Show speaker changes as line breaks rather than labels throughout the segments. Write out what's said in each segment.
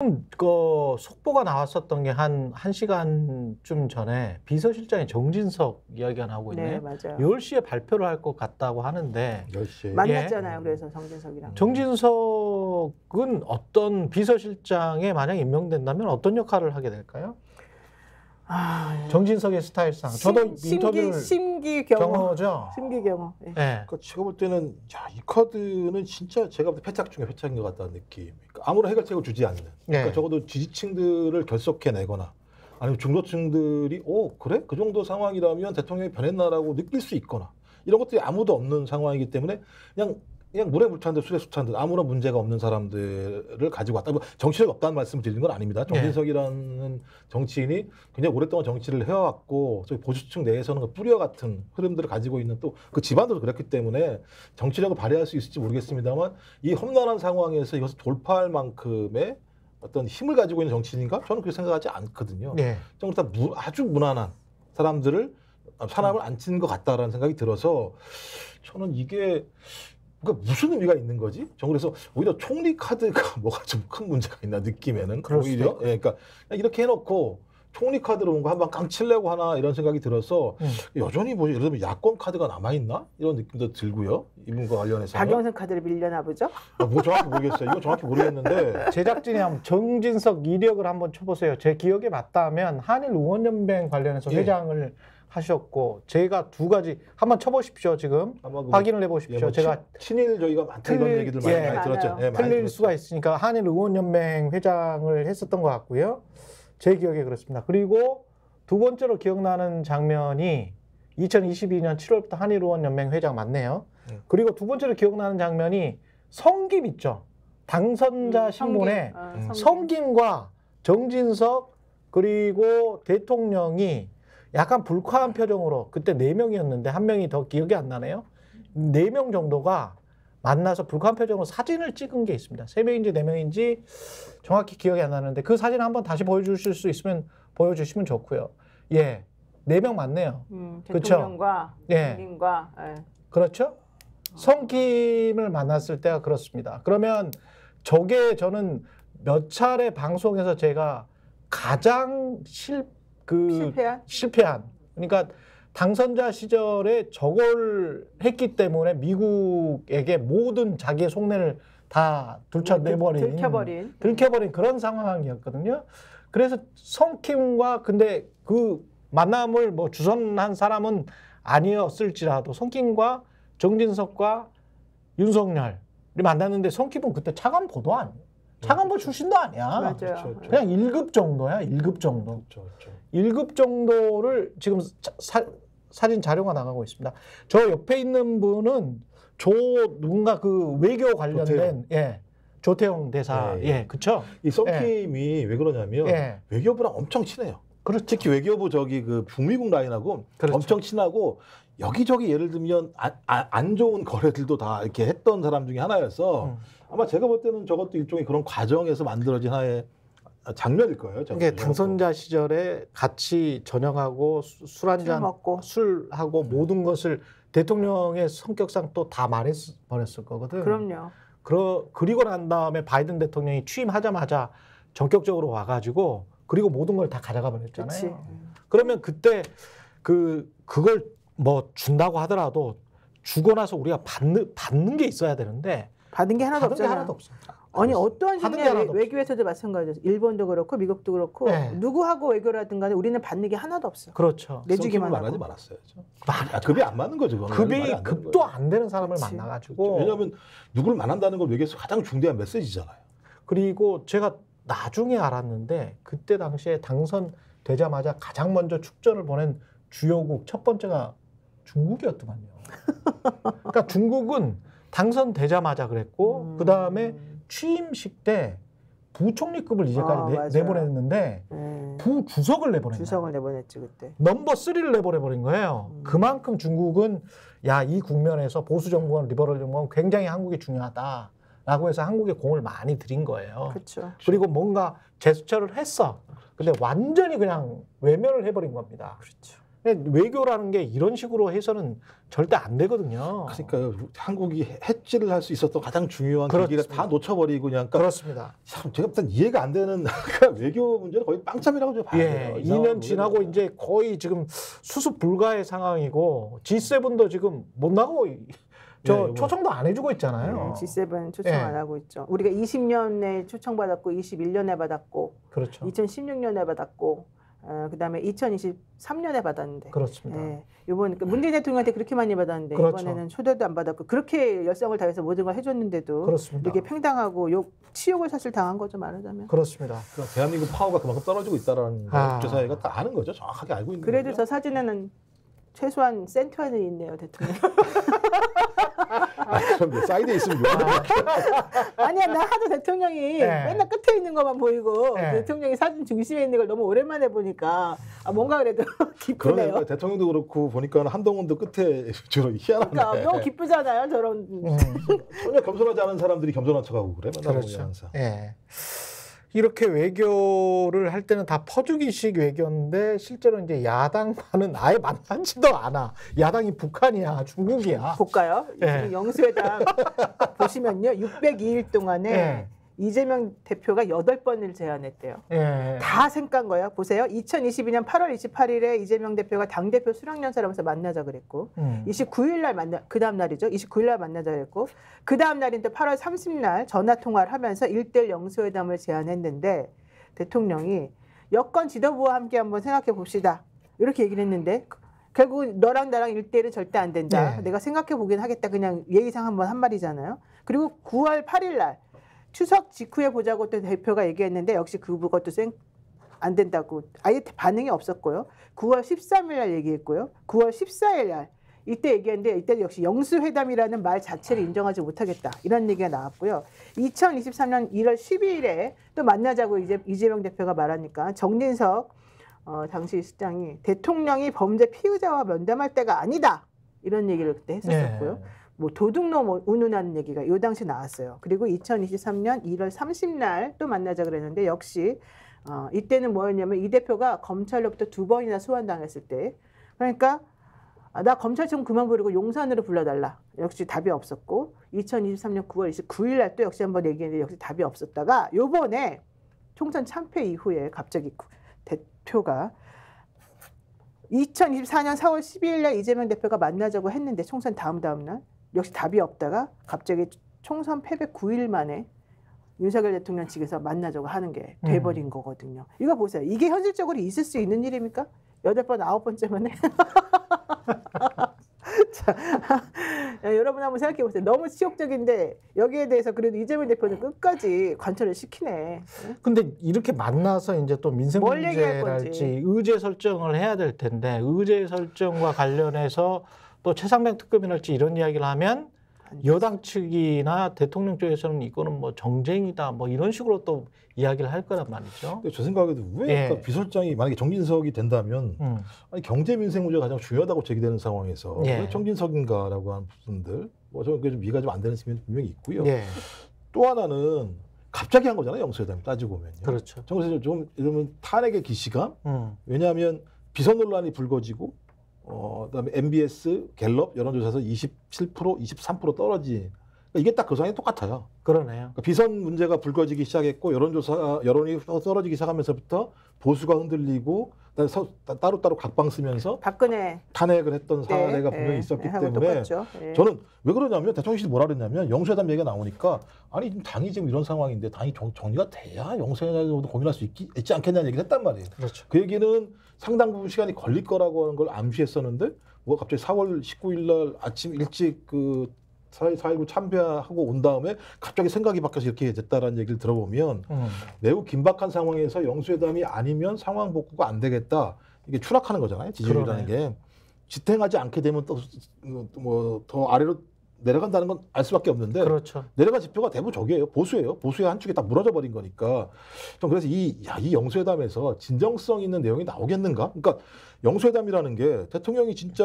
그 속보가 나왔었던 게 한 1시간쯤 전에 비서실장의 정진석 이야기가 나오고 있네요.
네, 맞아요.
10시에 발표를 할 것 같다고 하는데
10시에.
만났잖아요. 그래서 정진석이랑.
정진석은 어떤 비서실장에 만약 임명된다면 어떤 역할을 하게 될까요? 정진석의 스타일상 저도 인터뷰를 경험하죠.
심기경호. 네.
네.
그러니까 제가 볼 때는 이 카드는 진짜 제가 볼 때 패착 중에 패착인 것 같다는 느낌. 그러니까 아무런 해결책을 주지 않는. 그러니까
네.
적어도 지지층들을 결속해내거나 아니면 중도층들이 그래? 그 정도 상황이라면 대통령이 변했나라고 느낄 수 있거나 이런 것들이 아무도 없는 상황이기 때문에 그냥 물에 불찬 듯 술에 수찬 듯 아무런 문제가 없는 사람들을 가지고 왔다. 정치력 없다는 말씀을 드리는 건 아닙니다. 정진석이라는 정치인이 굉장히 오랫동안 정치를 해왔고 보수층 내에서는 뿌리와 같은 흐름들을 가지고 있는 또 그 집안도 그렇기 때문에 정치력을 발휘할 수 있을지 모르겠습니다만 이 험난한 상황에서 이것을 돌파할 만큼의 어떤 힘을 가지고 있는 정치인인가? 저는 그렇게 생각하지 않거든요.
네.
좀 아주 무난한 사람을 앉힌 것 같다라는 생각이 들어서 저는 이게 그러니까 무슨 의미가 있는 거지? 저는 그래서 오히려 총리 카드가 뭐가 좀 큰 문제가 있나 느낌에는 오히려 그러니까 이렇게 해놓고 총리 카드로 뭔가 한번 깡 치려고 하나 이런 생각이 들어서 여전히 뭐 예를 들면 야권 카드가 남아있나? 이런 느낌도 들고요. 이분과 관련해서
박영선 카드를 밀려나 보죠?
뭐 정확히 모르겠어요. 이거 정확히 모르겠는데
제작진이 한번 정진석 이력을 한번 쳐보세요. 제 기억에 맞다면 한일 의원연맹 관련해서 회장을 하셨고 제가 두 가지 한번 쳐보십시오. 지금 확인을 해보십시오.
뭐
제가
친일 저희가 많다 이런 얘기들 많이 들었죠.
네, 틀릴 수가 있으니까 한일 의원연맹 회장을 했었던 것 같고요. 제 기억에 그렇습니다. 그리고 두 번째로 기억나는 장면이 2022년 7월부터 한일 의원연맹 회장 맞네요. 그리고 두 번째로 기억나는 장면이 성김 있죠. 당선자 신문에 성김과 정진석 그리고 대통령이 약간 불쾌한 표정으로 그때 4명이었는데 한 명이 더 기억이 안 나네요. 4명 정도가 만나서 불쾌한 표정으로 사진을 찍은 게 있습니다. 3명인지 4명인지 정확히 기억이 안 나는데 그 사진 한번 다시 보여주실 수 있으면 보여주시면 좋고요. 예, 4명 맞네요.
대통령과 성김과
그렇죠? 성김을 만났을 때가 그렇습니다. 그러면 저게 저는 몇 차례 방송에서 제가 가장 실패한 그러니까 당선자 시절에 저걸 했기 때문에 미국에게 모든 자기의 속내를 다 들켜버린 그런 상황이었거든요. 그래서 성킴과 근데 그 만남을 뭐 주선한 사람은 아니었을지라도 성킴과 정진석과 윤석열이 만났는데 성킴은 그때 차관보도 아니에요. 차관보 출신도 아니야.
맞아요.
그냥 1급 정도야. 1급 정도.
그렇죠.
1급 정도를 지금 사진 자료가 나가고 있습니다. 저 옆에 있는 분은 누군가 그 외교 관련된 조태용 대사. 그렇죠.
이 성킴이 왜 그러냐면 외교부랑 엄청 친해요.
그렇죠.
특히 외교부 그 북미국 라인하고 엄청 친하고 여기저기 예를 들면 안 좋은 거래들도 다 이렇게 했던 사람 중에 하나여서 아마 제가 볼 때는 저것도 일종의 그런 과정에서 만들어진 하나의 장면일 거예요.
이게 당선자 시절에 같이 저녁하고 술 한잔 먹고 술하고 모든 것을 대통령의 성격상 또 다 말해버렸을 거거든.
그럼요.
그리고 난 다음에 바이든 대통령이 취임하자마자 전격적으로 와가지고 그리고 모든 걸 다 가져가 버렸잖아요.
그치.
그러면 그때 그걸 뭐 준다고 하더라도 주고 나서 우리가 받는 게 있어야 되는데
받은 게 하나도 없어. 아니 어떠한 식의 외교에서도 마찬가지죠. 일본도 그렇고 미국도 그렇고 누구하고 외교를 하든 간에 우리는 받는 게 하나도 없어.
그렇죠.
내주기만 하고. 말하지 말았어야죠. 급이 안 맞는 거죠.
급도 안 되는 사람을 만나가지고.
왜냐하면 누구를 만난다는 건 외교에서 가장 중대한 메시지잖아요.
그리고 제가 나중에 알았는데 그때 당시에 당선되자마자 가장 먼저 축전을 보낸 주요국 첫 번째가 중국이었더만요. 그러니까 중국은 당선되자마자 그랬고 그 다음에 취임식 때 부총리급을 이제까지 내보냈는데 부주석을 내보냈어요.
주석을 내보냈지 그때.
넘버 3를 내보내버린 거예요. 그만큼 중국은 이 국면에서 보수 정부와 리버럴 정부는 굉장히 한국이 중요하다라고 해서 한국에 공을 많이 들인 거예요.
그렇죠.
그리고 뭔가 제스처를 했어. 근데 완전히 그냥 외면을 해버린 겁니다.
그렇죠.
외교라는 게 이런 식으로 해서는 절대 안 되거든요.
그러니까요. 한국이 해지를 할 수 있었던 가장 중요한 계기를 다 놓쳐버리고 그냥. 그러니까
그렇습니다.
참 제가 일단 이해가 안 되는 외교 문제는 거의 빵점이라고 좀 봐야 돼요.
2년 지나고 이제 거의 지금 수습 불가의 상황이고 G7도 지금 못 나고 초청도 안 해주고 있잖아요.
G7 초청 안 하고 있죠. 우리가 20년에 초청받았고 21년에 받았고
그렇죠.
2016년에 받았고 그다음에 2023년에 받았는데.
그렇습니다.
이번 문재인 대통령한테 그렇게 많이 받았는데
그렇죠.
이번에는 초대도 안 받았고 그렇게 열성을 다해서 모든 걸 해줬는데도
그렇습니다.
이렇게 팽당하고 치욕을 사실 당한 거죠, 말하자면.
그렇습니다.
그러니까 대한민국 파워가 그만큼 떨어지고 있다라는 걸 국제사회가 다 아는 거죠. 정확하게 알고 있는
그래도
거죠.
저 사진에는 최소한 센터 안에 있네요, 대통령.
그런데 사이드에 있으면
아니야, 나 하도 대통령이 맨날 끝에 있는 것만 보이고 대통령이 사진 중심에 있는 걸 너무 오랜만에 보니까 뭔가 그래도 기쁘네요.
그러니까 대통령도 그렇고 보니까 한동훈도 끝에 주로 희한하네.
그러니까 너무 기쁘잖아요, 저런.
전혀 겸손하지 않은 사람들이 겸손한 척하고 그래.
그렇죠. 항상. 이렇게 외교를 할 때는 다 퍼주기식 외교인데 실제로 이제 야당과는 아예 만나지도 않아. 야당이 북한이야, 중국이야.
볼까요? 지금 영수회담 보시면요, 602일 동안에 이재명 대표가 8번을 제안했대요. 다 생깐 거예요. 보세요. 2022년 8월 28일에 이재명 대표가 당대표 수락연설하면서 만나자 그랬고 29일 날 그 다음 날이죠. 29일 날 만나자 그랬고 그 다음 날인 또 8월 30일 전화통화를 하면서 1대1 영수회담을 제안했는데 대통령이 여권 지도부와 함께 한번 생각해 봅시다. 이렇게 얘기를 했는데 결국 너랑 나랑 1대1은 절대 안 된다. 내가 생각해 보긴 하겠다. 그냥 예의상 한번 한 말이잖아요. 그리고 9월 8일 날 추석 직후에 보자고 또 대표가 얘기했는데 역시 그것도 안 된다고 아예 반응이 없었고요. 9월 13일 날 얘기했고요. 9월 14일 날 이때 얘기했는데 이때 역시 영수회담이라는 말 자체를 인정하지 못하겠다. 이런 얘기가 나왔고요. 2023년 1월 12일에 또 만나자고 이재명 대표가 말하니까 정진석 당시 시장이 대통령이 범죄 피의자와 면담할 때가 아니다. 이런 얘기를 그때 했었었고요. 뭐 도둑놈 운운하는 얘기가 이 당시 나왔어요. 그리고 2023년 1월 30날 또 만나자 그랬는데 역시 이때는 뭐였냐면 이 대표가 검찰로부터 2번이나 소환당했을 때 그러니까 나 검찰 좀 그만 부르고 용산으로 불러달라. 역시 답이 없었고 2023년 9월 29일 날 또 역시 한번 얘기했는데 역시 답이 없었다가 요번에 총선 참패 이후에 갑자기 대표가 2024년 4월 12일 날 이재명 대표가 만나자고 했는데 총선 다음 날 역시 답이 없다가 갑자기 총선 패배 9일 만에 윤석열 대통령 측에서 만나자고 하는 게 돼버린 거거든요. 이거 보세요. 이게 현실적으로 있을 수 있는 일입니까? 8번, 9번째 만에. 자, 여러분 한번 생각해 보세요. 너무 치욕적인데 여기에 대해서 그래도 이재명 대표는 끝까지 관철을 시키네.
근데 이렇게 만나서 이제 또 민생 문제랄지 의제 설정을 해야 될 텐데 의제 설정과 관련해서 또 최상병 특검이랄지 이런 이야기를 하면 여당 측이나 대통령 쪽에서는 이거는 뭐 정쟁이다 뭐 이런 식으로 또 이야기를 할 거란 말이죠.
근데 제 생각에도 왜 비서장이 만약에 정진석이 된다면 아니 경제 민생 문제가 가장 중요하다고 제기되는 상황에서 왜 정진석인가라고 하는 분들 뭐 저는 좀 이해가 좀 안 되는 측면이 분명히 있고요. 또 하나는 갑자기 한 거잖아요. 영수회담 따지고 보면요.
그렇죠.
정부에서 좀 이러면 탄핵의 기시감 왜냐하면 비선 논란이 불거지고 그다음에 MBS 갤럽 여론조사에서 27%, 23% 떨어진 그러니까 이게 딱 그 상황이 똑같아요.
그러네요.
그러니까 비선 문제가 불거지기 시작했고 여론이 떨어지기 시작하면서부터 보수가 흔들리고 따로따로 각방 쓰면서
박근혜
탄핵을 했던 사례가 분명히 있었기 때문에 저는 왜 그러냐면 대통령실이 뭐라 그랬냐면 영수회담 얘기가 나오니까 아니 당이 지금 이런 상황인데 당이 정리가 돼야 영수회담도 고민할 수 있지 않겠냐는 얘기를 했단 말이에요.
그렇죠.
그 얘기는 상당 부분 시간이 걸릴 거라고 하는 걸 암시했었는데 뭐 갑자기 4월 19일 날 아침 일찍 그 4.19 참배하고 온 다음에 갑자기 생각이 바뀌어서 이렇게 됐다라는 얘기를 들어보면 매우 긴박한 상황에서 영수회담이 아니면 상황 복구가 안 되겠다. 이게 추락하는 거잖아요. 지지율이라는 게. 지탱하지 않게 되면 또 뭐 더 아래로 내려간다는 건 알 수밖에 없는데
그렇죠.
내려간 지표가 대부분 저기예요. 보수예요. 보수의 한 축이 딱 무너져 버린 거니까. 좀 그래서 이 영수회담에서 진정성 있는 내용이 나오겠는가? 그러니까 영수회담이라는 게 대통령이 진짜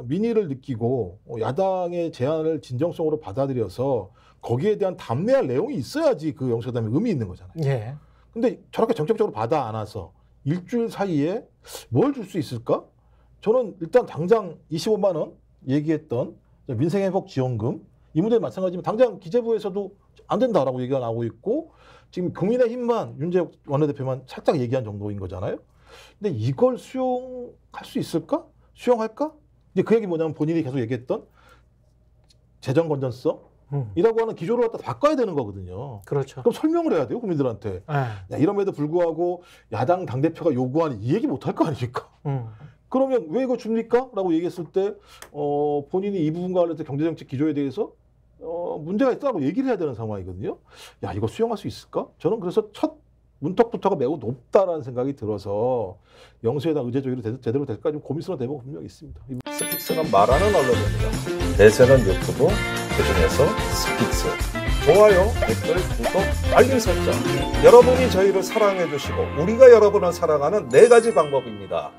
민의를 느끼고 야당의 제안을 진정성으로 받아들여서 거기에 대한 담내할 내용이 있어야지 그 영수회담에 의미 있는 거잖아요. 근데 저렇게 정책적으로 받아 안아서 일주일 사이에 뭘 줄 수 있을까? 저는 일단 당장 25만 원 얘기했던 민생회복지원금 이 문제는 마찬가지지만 당장 기재부에서도 안 된다라고 얘기가 나오고 있고 지금 국민의힘만 윤재욱 원내대표만 살짝 얘기한 정도인 거잖아요. 근데 이걸 수용할 수 있을까? 수용할까? 이제 그 얘기 뭐냐면 본인이 계속 얘기했던 재정 건전성이라고 하는 기조를 갖다 바꿔야 되는 거거든요.
그렇죠.
그럼 설명을 해야 돼요, 국민들한테. 야, 이럼에도 불구하고 야당 당대표가 요구하는 이 얘기 못할 거 아닙니까? 그러면 왜 이거 줍니까? 라고 얘기했을 때 본인이 이 부분과 관련해서 경제정책 기조에 대해서 문제가 있다고 얘기를 해야 되는 상황이거든요. 야, 이거 수용할 수 있을까? 저는 그래서 첫 문턱부터가 매우 높다라는 생각이 들어서 영수회담 의제 조율이 제대로 될까 좀 고민스러운 대목은 분명히 있습니다.
스픽스는 말하는 언론입니다. 대세는 유튜브, 그중에서 스픽스. 좋아요, 댓글, 구독, 알림 설정. 여러분이 저희를 사랑해 주시고 우리가 여러분을 사랑하는 4가지 방법입니다.